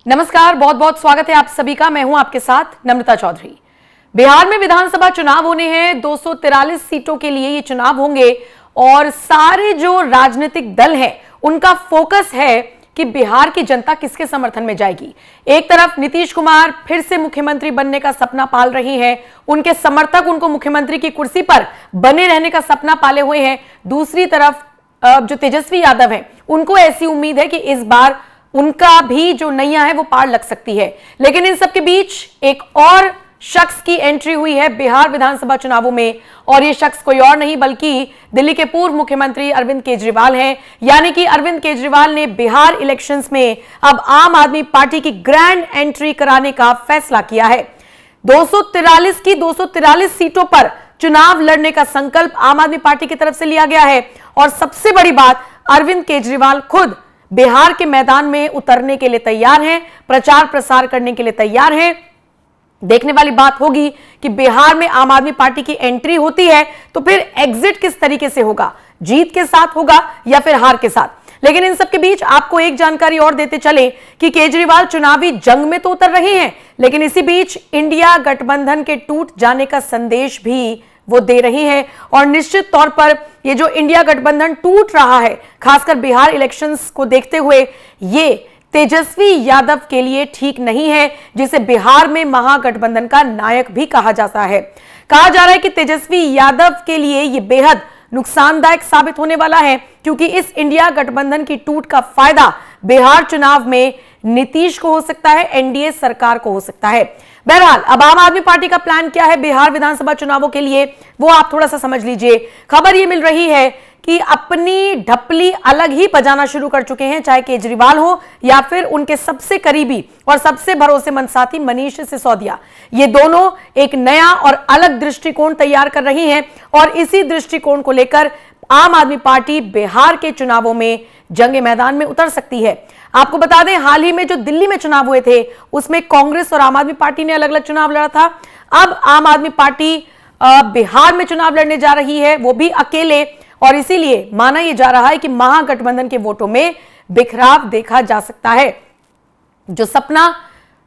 नमस्कार, बहुत बहुत स्वागत है आप सभी का। मैं हूं आपके साथ नम्रता चौधरी। बिहार में विधानसभा चुनाव होने हैं। 243 सीटों के लिए ये चुनाव होंगे और सारे जो राजनीतिक दल हैं उनका फोकस है कि बिहार की जनता किसके समर्थन में जाएगी। एक तरफ नीतीश कुमार फिर से मुख्यमंत्री बनने का सपना पाल रही हैं, उनके समर्थक उनको मुख्यमंत्री की कुर्सी पर बने रहने का सपना पाले हुए हैं। दूसरी तरफ जो तेजस्वी यादव हैं उनको ऐसी उम्मीद है कि इस बार उनका भी जो नैया है वो पार लग सकती है। लेकिन इन सबके बीच एक और शख्स की एंट्री हुई है बिहार विधानसभा चुनावों में, और ये शख्स कोई और नहीं बल्कि दिल्ली के पूर्व मुख्यमंत्री अरविंद केजरीवाल हैं। यानी कि अरविंद केजरीवाल ने बिहार इलेक्शंस में अब आम आदमी पार्टी की ग्रैंड एंट्री कराने का फैसला किया है। 243 की 243 सीटों पर चुनाव लड़ने का संकल्प आम आदमी पार्टी की तरफ से लिया गया है। और सबसे बड़ी बात, अरविंद केजरीवाल खुद बिहार के मैदान में उतरने के लिए तैयार हैं, प्रचार प्रसार करने के लिए तैयार हैं। देखने वाली बात होगी कि बिहार में आम आदमी पार्टी की एंट्री होती है तो फिर एग्जिट किस तरीके से होगा, जीत के साथ होगा या फिर हार के साथ। लेकिन इन सब के बीच आपको एक जानकारी और देते चले कि केजरीवाल चुनावी जंग में तो उतर रहे हैं, लेकिन इसी बीच इंडिया गठबंधन के टूट जाने का संदेश भी वो दे रही है। और निश्चित तौर पर ये जो इंडिया गठबंधन टूट रहा है, खासकर बिहार इलेक्शंस को देखते हुए, ये तेजस्वी यादव के लिए ठीक नहीं है, जिसे बिहार में महागठबंधन का नायक भी कहा जाता है। कहा जा रहा है कि तेजस्वी यादव के लिए ये बेहद नुकसानदायक साबित होने वाला है, क्योंकि इस इंडिया गठबंधन की टूट का फायदा बिहार चुनाव में नीतीश को हो सकता है, एनडीए सरकार को हो सकता है। बहरहाल अब आम आदमी पार्टी का प्लान क्या है बिहार विधानसभा चुनावों के लिए, वो आप थोड़ा सा समझ लीजिए। खबर ये मिल रही है कि अपनी ढपली अलग ही बजाना शुरू कर चुके हैं, चाहे केजरीवाल हो या फिर उनके सबसे करीबी और सबसे भरोसेमंद साथी मनीष सिसोदिया। ये दोनों एक नया और अलग दृष्टिकोण तैयार कर रही हैं और इसी दृष्टिकोण को लेकर आम आदमी पार्टी बिहार के चुनावों में जंगे मैदान में उतर सकती है। आपको बता दें, हाल ही में जो दिल्ली में चुनाव हुए थे उसमें कांग्रेस और आम आदमी पार्टी ने अलग अलग चुनाव लड़ा था। अब आम आदमी पार्टी बिहार में चुनाव लड़ने जा रही है, वो भी अकेले, और इसीलिए माना यह जा रहा है कि महागठबंधन के वोटों में बिखराव देखा जा सकता है। जो सपना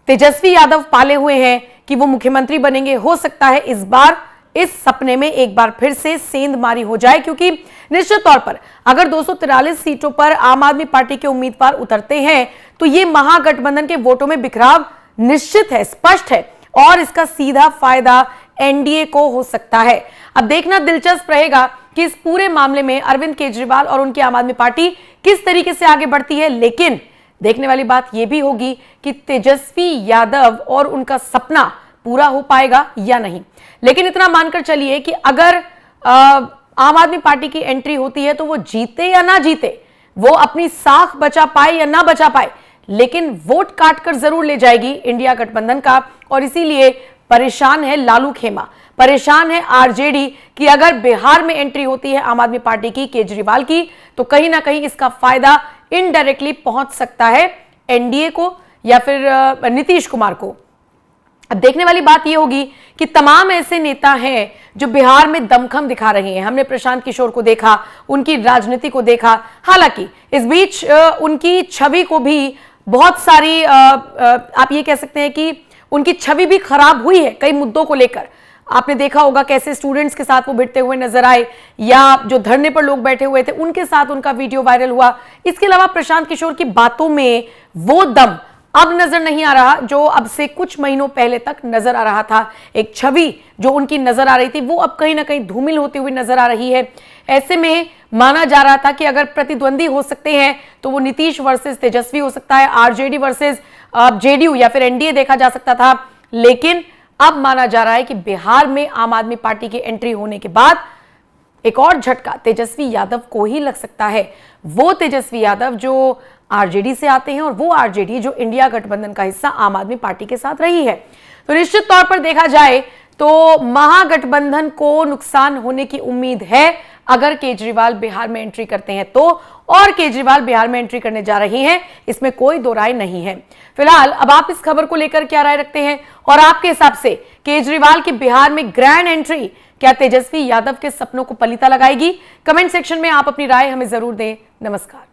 तेजस्वी यादव पाले हुए हैं कि वो मुख्यमंत्री बनेंगे, हो सकता है इस बार इस सपने में एक बार फिर से सेंधमारी हो जाए, क्योंकि निश्चित तौर पर अगर 243 सीटों पर आम आदमी पार्टी के उम्मीदवार उतरते हैं तो ये महागठबंधन के वोटों में बिखराव निश्चित है, स्पष्ट है, और इसका सीधा फायदा एनडीए को हो सकता है। अब देखना दिलचस्प रहेगा कि इस पूरे मामले में अरविंद केजरीवाल और उनकी आम आदमी पार्टी किस तरीके से आगे बढ़ती है। लेकिन देखने वाली बात यह भी होगी कि तेजस्वी यादव और उनका सपना पूरा हो पाएगा या नहीं। लेकिन इतना मानकर चलिए कि अगर आम आदमी पार्टी की एंट्री होती है तो वो जीते या ना जीते, वो अपनी साख बचा पाए या ना बचा पाए, लेकिन वोट काट कर जरूर ले जाएगी इंडिया गठबंधन का। और इसीलिए परेशान है लालू खेमा, परेशान है आरजेडी कि अगर बिहार में एंट्री होती है आम आदमी पार्टी की, केजरीवाल की, तो कहीं ना कहीं इसका फायदा इनडायरेक्टली पहुंच सकता है एनडीए को या फिर नीतीश कुमार को। अब देखने वाली बात यह होगी कि तमाम ऐसे नेता हैं जो बिहार में दमखम दिखा रहे हैं। हमने प्रशांत किशोर को देखा, उनकी राजनीति को देखा, हालांकि इस बीच उनकी छवि को भी बहुत सारी आप ये कह सकते हैं कि उनकी छवि भी खराब हुई है कई मुद्दों को लेकर। आपने देखा होगा कैसे स्टूडेंट्स के साथ वो भिड़ते हुए नजर आए, या जो धरने पर लोग बैठे हुए थे उनके साथ उनका वीडियो वायरल हुआ। इसके अलावा प्रशांत किशोर की बातों में वो दम अब नजर नहीं आ रहा जो अब से कुछ महीनों पहले तक नजर आ रहा था। एक छवि जो उनकी नजर आ रही थी वो अब कहीं ना कहीं धूमिल होती हुई नजर आ रही है। ऐसे में माना जा रहा था कि अगर प्रतिद्वंदी हो सकते हैं तो वो नीतीश वर्सेस तेजस्वी हो सकता है, आरजेडी वर्सेस जेडीयू या फिर एनडीए देखा जा सकता था। लेकिन अब माना जा रहा है कि बिहार में आम आदमी पार्टी की एंट्री होने के बाद एक और झटका तेजस्वी यादव को ही लग सकता है। वो तेजस्वी यादव जो आरजेडी से आते हैं और वो आरजेडी जो इंडिया गठबंधन का हिस्सा आम आदमी पार्टी के साथ रही है। तो निश्चित तौर पर देखा जाए तो महागठबंधन को नुकसान होने की उम्मीद है अगर केजरीवाल बिहार में एंट्री करते हैं तो, और केजरीवाल बिहार में एंट्री करने जा रही हैं, इसमें कोई दो राय नहीं है। फिलहाल अब आप इस खबर को लेकर क्या राय रखते हैं, और आपके हिसाब से केजरीवाल की बिहार में ग्रैंड एंट्री क्या तेजस्वी यादव के सपनों को पलीता लगाएगी? कमेंट सेक्शन में आप अपनी राय हमें जरूर दें। नमस्कार।